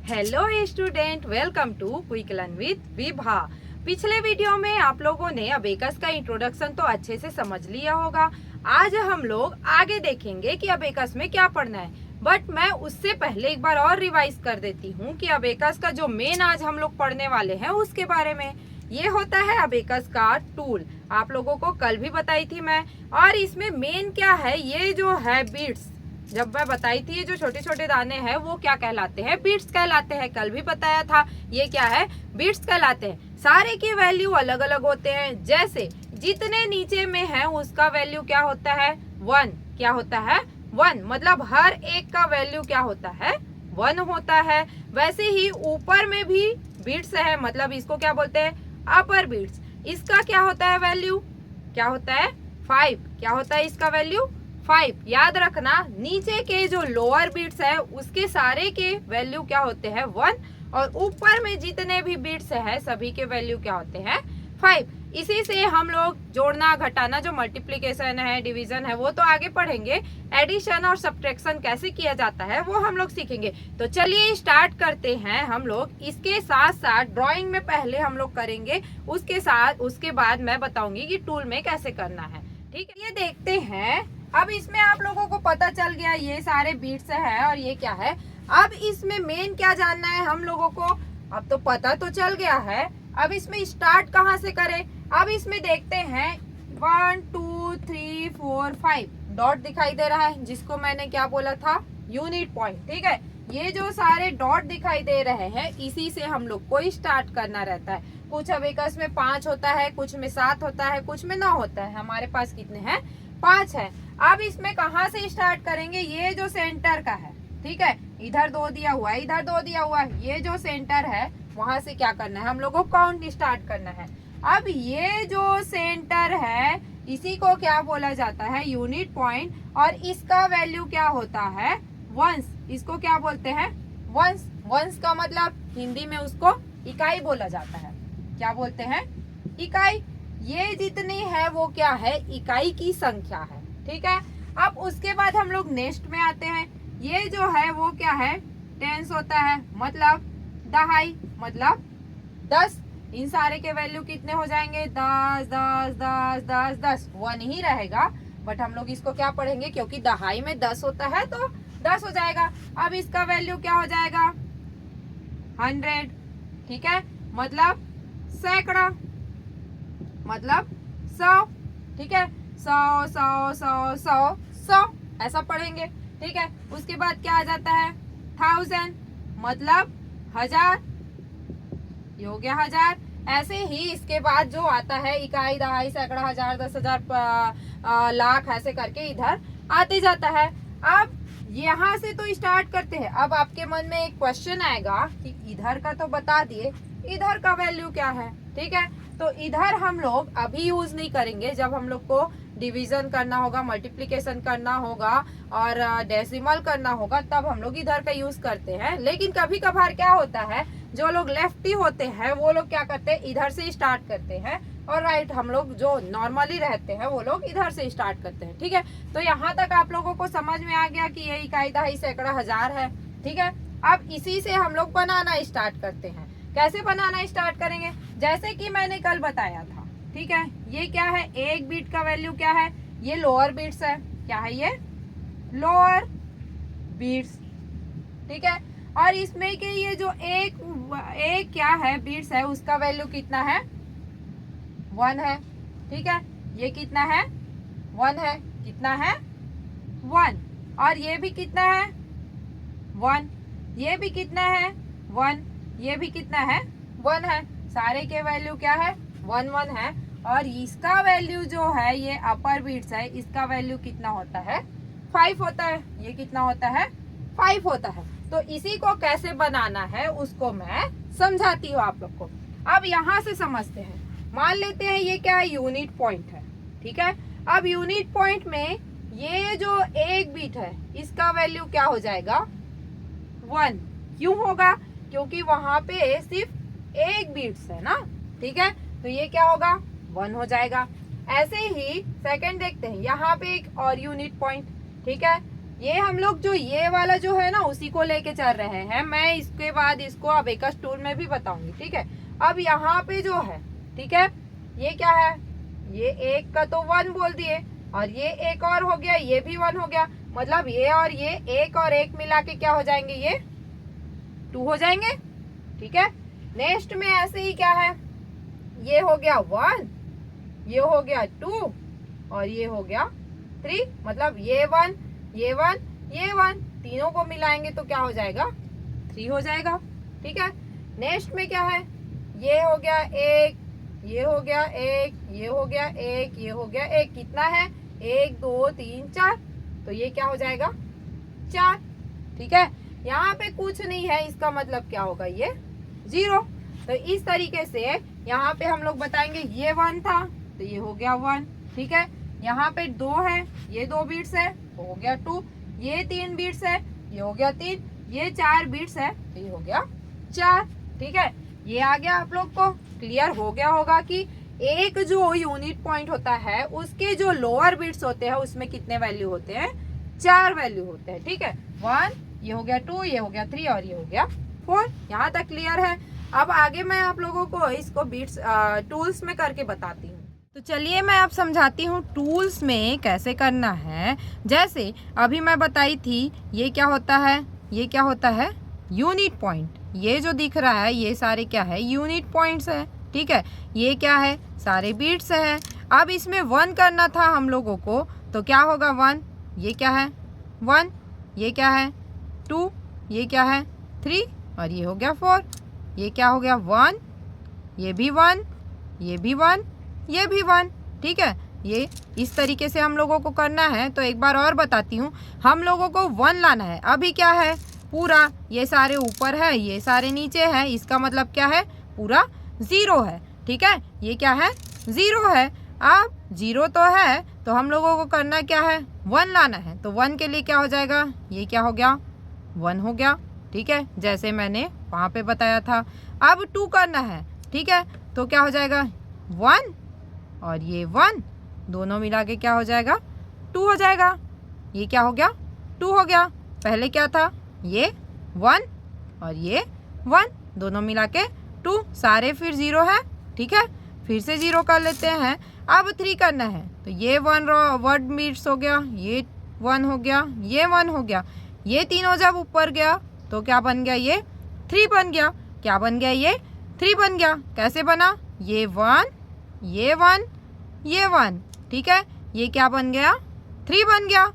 Hello student, welcome to quick learn with Vibha. पिछले video में आप लोगों ने अबेकस का इंट्रोडक्शन तो अच्छे से समझ लिया होगा। आज हम लोग आगे देखेंगे कि अबेकस में क्या पढ़ना है, बट मैं उससे पहले एक बार और रिवाइज कर देती हूँ कि अबेकस का जो मेन आज हम लोग पढ़ने वाले हैं उसके बारे में। ये होता है अबेकस का टूल, आप लोगों को कल भी बताई थी मैं। और इसमें मेन क्या है, ये जो है बीट्स, जब मैं बताई थी ये जो छोटे छोटे दाने हैं वो क्या कहलाते हैं, बीट्स कहलाते हैं। कल भी बताया था ये क्या है, बीट्स कहलाते हैं। सारे की वैल्यू अलग अलग होते हैं। जैसे जितने नीचे में है उसका वैल्यू क्या होता है, 1। क्या होता है, 1। मतलब हर एक का वैल्यू क्या होता है, 1 होता है। वैसे ही ऊपर में भी बीट्स है, मतलब इसको क्या बोलते हैं, अपर बीट्स। इसका क्या होता है वैल्यू, क्या होता है 5। क्या होता है इसका वैल्यू 5। याद रखना, नीचे के जो लोअर बीट्स है उसके सारे के वैल्यू क्या होते हैं 1, और ऊपर में जितने भी बीट्स है सभी के वैल्यू क्या होते हैं 5। इसी से हम लोग जोड़ना घटाना, जो मल्टीप्लिकेशन है, डिवीजन है, वो तो आगे पढ़ेंगे। एडिशन और सब्ट्रैक्शन कैसे किया जाता है वो हम लोग सीखेंगे। तो चलिए स्टार्ट करते हैं हम लोग। इसके साथ साथ ड्राइंग में पहले हम लोग करेंगे, उसके बाद मैं बताऊंगी कि टूल में कैसे करना है। ठीक है, ये देखते हैं। अब इसमें आप लोगों को पता चल गया ये सारे बीट्स है और ये क्या है। अब इसमें मेन क्या जानना है हम लोगों को, अब तो पता तो चल गया है। अब इसमें स्टार्ट कहाँ से करें, अब इसमें देखते हैं 1 2 3 4 5 डॉट दिखाई दे रहा है, जिसको मैंने क्या बोला था, यूनिट पॉइंट। ठीक है, ये जो सारे डॉट दिखाई दे रहे हैं इसी से हम लोग को स्टार्ट करना रहता है। कुछ अबेकस में 5 होता है, कुछ में 7 होता है, कुछ में 9 होता है। हमारे पास कितने हैं, 5 है। अब इसमें कहाँ से स्टार्ट करेंगे, ये जो सेंटर का है, ठीक है, इधर 2 दिया हुआ है, इधर 2 दिया हुआ है, ये जो सेंटर है वहां से क्या करना है, हम लोग को काउंट स्टार्ट करना है। अब ये जो सेंटर है इसी को क्या बोला जाता है, यूनिट पॉइंट, और इसका वैल्यू क्या होता है, वंस। इसको क्या बोलते हैं, वंस। वंस का मतलब हिंदी में उसको इकाई बोला जाता है। क्या बोलते हैं, इकाई। ये जितनी है वो क्या है, इकाई की संख्या है। ठीक है, अब उसके बाद हम लोग नेक्स्ट में आते हैं। ये जो है वो क्या है, टेंस होता है, मतलब दहाई, मतलब 10। इन सारे के वैल्यू कितने हो जाएंगे, 10 10 10 10 10। 1 ही रहेगा, बट हम लोग इसको क्या पढ़ेंगे, क्योंकि दहाई में 10 होता है तो 10 हो जाएगा। अब इसका वैल्यू क्या हो जाएगा, 100। ठीक है, मतलब सैकड़ा, मतलब 100। ठीक है, 100 100 100 100 100 ऐसा पढ़ेंगे। ठीक है, उसके बाद क्या आ जाता है, 1000, मतलब 1000। ये हो गया 1000। ऐसे ही इसके बाद जो आता है इकाई, दहाई, सैकड़ा, 1000, 10,000, लाख, ऐसे करके इधर आते जाता है। अब यहाँ से तो स्टार्ट करते हैं। अब आपके मन में एक क्वेश्चन आएगा कि इधर का तो बता दिए, इधर का वैल्यू क्या है। ठीक है, तो इधर हम लोग अभी यूज नहीं करेंगे। जब हम लोग को डिवीजन करना होगा, मल्टीप्लिकेशन करना होगा और डेसिमल करना होगा, तब हम लोग इधर का यूज करते हैं। लेकिन कभी कभार क्या होता है, जो लोग लेफ्टी होते हैं वो लोग क्या करते हैं, इधर से स्टार्ट करते हैं, और राइट हम लोग जो नॉर्मली रहते हैं वो लोग इधर से स्टार्ट करते हैं। ठीक है, तो यहाँ तक आप लोगों को समझ में आ गया कि ये इकाई, दहाई, सैकड़ा, 1000 है। ठीक है, अब इसी से हम लोग बनाना स्टार्ट करते हैं। कैसे बनाना स्टार्ट करेंगे, जैसे कि मैंने कल बताया था। ठीक है, ये क्या है, एक बीट का वैल्यू क्या है, ये लोअर बीट्स है। क्या है ये, लोअर बीट्स। ठीक है, और इसमें के ये जो एक क्या है बीट्स है उसका वैल्यू कितना है, 1 है। ठीक है, ये कितना है, 1 है। कितना है, 1। और ये भी कितना है, 1। ये भी कितना है, 1। ये भी कितना है, 1 है। सारे के वैल्यू क्या है, 1 1 है। और इसका वैल्यू जो है, ये अपर बीट्स है, इसका वैल्यू कितना होता है, 5 होता है। ये कितना होता है, 5 होता है। तो इसी को कैसे बनाना है उसको मैं समझाती हूँ आप लोग को। अब यहाँ से समझते हैं। मान लेते हैं ये क्या है, यूनिट पॉइंट है। ठीक है, अब यूनिट पॉइंट में ये जो एक बीट है इसका वैल्यू क्या हो जाएगा, 1। क्यों होगा, क्योंकि वहां पे सिर्फ एक बीट्स है ना। ठीक है, तो ये क्या होगा, 1 हो जाएगा। ऐसे ही सेकंड देखते हैं, यहाँ पे एक और यूनिट पॉइंट। ठीक है, ये हम लोग जो ये वाला जो है ना उसी को लेके चल रहे हैं। मैं इसके बाद इसको अबेकस टूल में भी बताऊंगी, ठीक है। अब यहाँ पे जो है, ठीक है, ये क्या है, ये एक का तो 1 बोल दिए, और ये एक और हो गया, ये भी 1 हो गया, मतलब ये और ये एक और एक मिला के क्या हो जाएंगे, ये 2 हो जाएंगे, ठीक है। नेक्स्ट में ऐसे ही क्या है, ये हो गया 1, ये हो गया 2 और ये हो गया 3, मतलब ये 1 ये 1 ये 1, तीनों को मिलाएंगे तो क्या हो जाएगा, 3 हो जाएगा, ठीक है। नेक्स्ट में क्या है, ये हो गया 1, ये हो गया 1, ये हो गया 1, ये हो गया 1, कितना है, 1 2 3 4, तो ये क्या हो जाएगा 4, ठीक है। यहाँ पे कुछ नहीं है, इसका मतलब क्या होगा, ये 0। तो इस तरीके से यहाँ पे हम लोग बताएंगे ये 1 था तो ये हो गया 1, ठीक है। यहाँ पे 2 है, ये 2 बिट्स है, हो गया 2, ये 3 बिट्स है, ये हो गया 3, ये 4 बिट्स है तो ये हो गया 4, ठीक है। ये आ गया, आप लोग को क्लियर हो गया होगा कि एक जो यूनिट पॉइंट होता है उसके जो लोअर बिट्स होते हैं उसमें कितने वैल्यू होते हैं, 4 वैल्यू होते हैं, ठीक है। 1, ये हो गया 2, ये हो गया 3 और ये हो गया 4। यहाँ तक क्लियर है। अब आगे मैं आप लोगों को इसको बिट्स टूल्स में करके बताती हूँ। तो चलिए मैं आप समझाती हूँ टूल्स में कैसे करना है। जैसे अभी मैं बताई थी, ये क्या होता है, ये क्या होता है, यूनिट पॉइंट। ये जो दिख रहा है ये सारे क्या है, यूनिट पॉइंट्स है, ठीक है। ये क्या है, सारे बिट्स है। अब इसमें 1 करना था हम लोगों को तो क्या होगा, 1, ये क्या है 1, ये क्या है 2, ये क्या है 3 और ये हो गया 4, ये क्या हो गया 1, ये भी 1, ये भी 1, ये भी 1, ठीक है। ये इस तरीके से हम लोगों को करना है। तो एक बार और बताती हूँ, हम लोगों को 1 लाना है। अभी क्या है, पूरा ये सारे ऊपर है, ये सारे नीचे है, इसका मतलब क्या है, पूरा 0 है, ठीक है। ये क्या है, 0 है। अब 0 तो है तो हम लोगों को करना क्या है, 1 लाना है। तो 1 के लिए क्या हो जाएगा, ये क्या हो गया 1 हो गया, ठीक है, जैसे मैंने वहाँ पे बताया था। अब 2 करना है, ठीक है, तो क्या हो जाएगा 1 और ये 1 दोनों मिला के क्या हो जाएगा 2 हो जाएगा। ये क्या हो गया 2 हो गया। पहले क्या था, ये 1 और ये 1 दोनों मिला के 2, सारे फिर 0 है, ठीक है। फिर से 0 कर लेते हैं। अब 3 करना है तो ये 1 वर्ड बिट्स हो गया, ये 1 हो गया, ये 1 हो गया, ये तीनों जब ऊपर गया तो क्या बन गया, ये 3 बन गया। क्या बन गया, ये 3 बन गया। कैसे बना, ये 1 ये 1 ये 1, ठीक है, ये क्या बन गया 3 बन गया।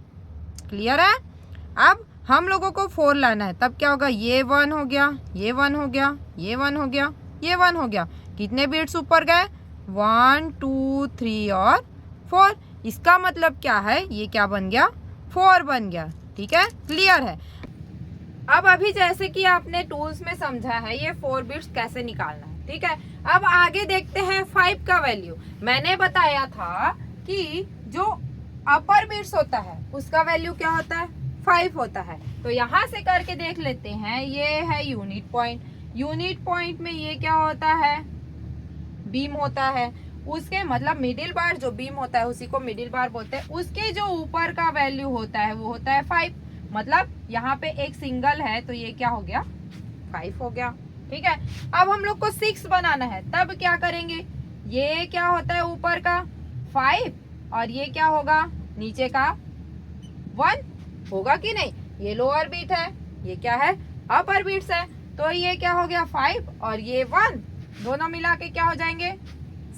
क्लियर है। अब हम लोगों को 4 लाना है, तब क्या होगा, ये 1 हो गया, ये 1 हो गया, ये 1 हो गया, ये 1 हो गया। कितने बिट्स ऊपर गए, 1 2 3 और 4। इसका मतलब क्या है, ये क्या बन गया 4 बन गया, ठीक है। क्लियर है। अब अभी जैसे कि आपने टूल्स में समझा है ये 4 बिट्स कैसे निकालना है, ठीक है। अब आगे देखते हैं 5 का वैल्यू। मैंने बताया था कि जो अपर बिट्स होता है उसका वैल्यू क्या होता है, 5 होता है। तो यहाँ से करके देख लेते हैं। ये है यूनिट पॉइंट। यूनिट पॉइंट में ये क्या होता है, बीम होता है। उसके मतलब मिडिल बार जो बीम होता है उसी को मिडिल बार बोलते हैं। उसके जो ऊपर का वैल्यू होता है वो होता है 5। मतलब यहाँ पे एक सिंगल है तो ये क्या हो गया 5 हो गया, ठीक है। अब हम लोग को 6 बनाना है, तब क्या करेंगे, ये क्या होता है ऊपर का 5 और ये क्या होगा नीचे का 1 होगा कि नहीं। ये लोअर बीट है, ये क्या है अपर बीट्स है। तो ये क्या हो गया 5 और ये 1 दोनों मिला के क्या हो जाएंगे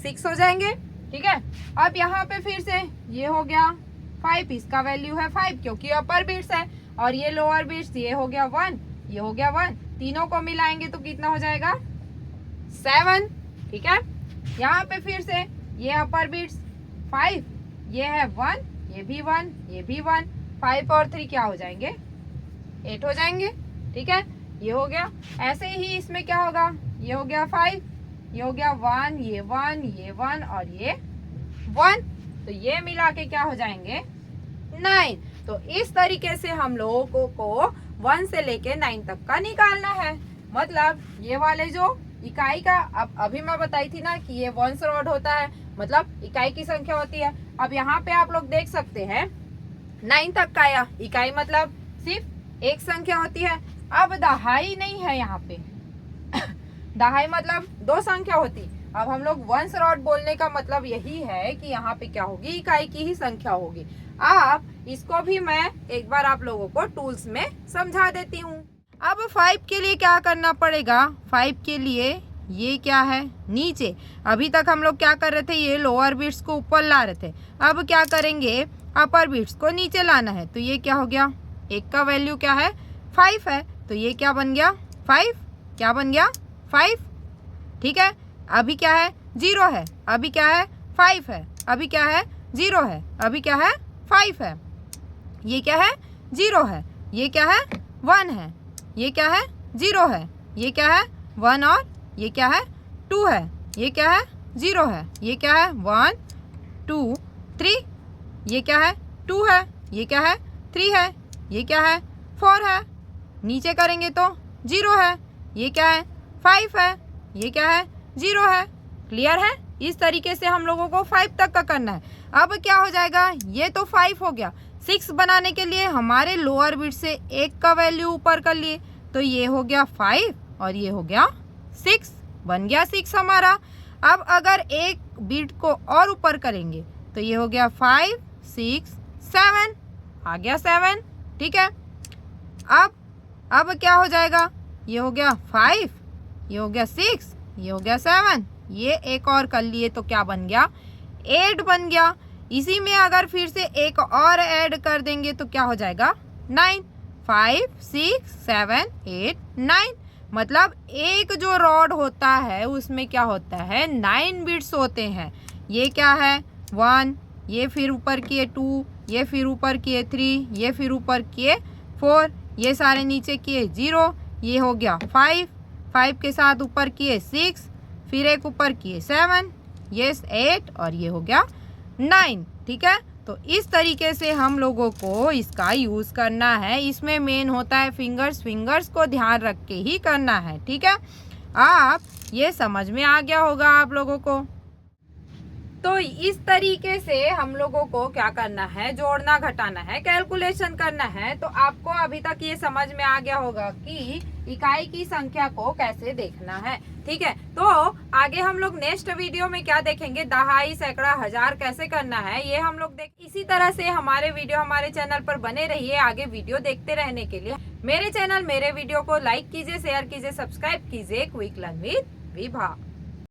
6 हो जाएंगे, ठीक है। अब यहाँ पे फिर से ये हो गया 5, इसका वैल्यू है 5 क्योंकि अपर बीट्स है, और ये लोअर बीट्स ये हो गया 1, ये हो गया 1, तीनों को मिलाएंगे तो कितना हो जाएगा 7, ठीक है। यहाँ पे फिर से ये अपर बीट्स 5, ये है 1, ये भी 1, ये भी 1, 5 और 3 क्या हो जाएंगे 8 हो जाएंगे, ठीक है। ये हो गया। ऐसे ही इसमें क्या होगा, ये हो गया 5, ये हो गया 1, ये 1, ये 1 और ये 1, तो ये मिला के क्या हो जाएंगे 9। तो इस तरीके से हम लोगों को 1 से लेके 9 तक का निकालना है। मतलब ये वाले जो इकाई का अभी मैं बताई थी ना कि ये 1 रॉड होता है, मतलब इकाई की संख्या होती है। अब यहाँ पे आप लोग देख सकते हैं 9 तक का आया। इकाई मतलब सिर्फ एक संख्या होती है। अब दहाई नहीं है यहाँ पे दहाई मतलब 2 संख्या होती। अब हम लोग वंस रॉड बोलने का मतलब यही है कि यहाँ पे क्या होगी, इकाई की ही संख्या होगी। अब इसको भी मैं एक बार आप लोगों को टूल्स में समझा देती हूँ। अब 5 के लिए क्या करना पड़ेगा, 5 के लिए ये क्या है, नीचे। अभी तक हम लोग क्या कर रहे थे, ये लोअर बिट्स को ऊपर ला रहे थे। अब क्या करेंगे, अपर बिट्स को नीचे लाना है। तो ये क्या हो गया, एक का वैल्यू क्या है, 5 है। तो ये क्या बन गया, 5। क्या बन गया, 5। ठीक है। अभी क्या है, 0 है। अभी क्या है, 5 है। अभी क्या है, 0 है। अभी क्या है, 5 है। ये क्या है, 0 है। ये क्या है, 1 है। ये क्या है, 0 है। ये क्या है, 1 और ये क्या है, 2 है। ये क्या है, 0 है। ये क्या है, 1 2 3। ये क्या है, 2 है। ये क्या है, 3 है। ये क्या है, 4 है। नीचे करेंगे तो 0 है। ये क्या है, 5 है। ये क्या है, 0 है। क्लियर है। इस तरीके से हम लोगों को 5 तक का करना है। अब क्या हो जाएगा, ये तो 5 हो गया। 6 बनाने के लिए हमारे लोअर बिट से एक का वैल्यू ऊपर कर लिए। तो ये हो गया 5 और ये हो गया 6, बन गया 6 हमारा। अब अगर एक बिट को और ऊपर करेंगे तो ये हो गया 5 6 7, आ गया 7। ठीक है। अब क्या हो जाएगा, ये हो गया 5, ये हो गया 6, ये हो गया 7। ये एक और कर लिए तो क्या बन गया, 8 बन गया। इसी में अगर फिर से एक और ऐड कर देंगे तो क्या हो जाएगा, 9। 5 6 7 8 9। मतलब एक जो रॉड होता है उसमें क्या होता है, 9 बिट्स होते हैं। ये क्या है, 1, ये फिर ऊपर किए 2, ये फिर ऊपर किए 3, ये फिर ऊपर किए 4, ये सारे नीचे किए 0। ये हो गया 5, 5 के साथ ऊपर किए 6, फिर एक ऊपर किए 7, ये 8 और ये हो गया 9। ठीक है। तो इस तरीके से हम लोगों को इसका यूज़ करना है। इसमें मेन होता है फिंगर्स को ध्यान रख के ही करना है। ठीक है। आप ये समझ में आ गया होगा आप लोगों को। तो इस तरीके से हम लोगों को क्या करना है, जोड़ना घटाना है, कैलकुलेशन करना है। तो आपको अभी तक ये समझ में आ गया होगा कि इकाई की संख्या को कैसे देखना है। ठीक है। तो आगे हम लोग नेक्स्ट वीडियो में क्या देखेंगे, दहाई सैकड़ा हजार कैसे करना है, ये हम लोग इसी तरह से हमारे वीडियो हमारे चैनल पर बने रहिए। आगे वीडियो देखते रहने के लिए मेरे चैनल मेरे वीडियो को लाइक कीजिए, शेयर कीजिए, सब्सक्राइब कीजिए। Quick learn with Vibha.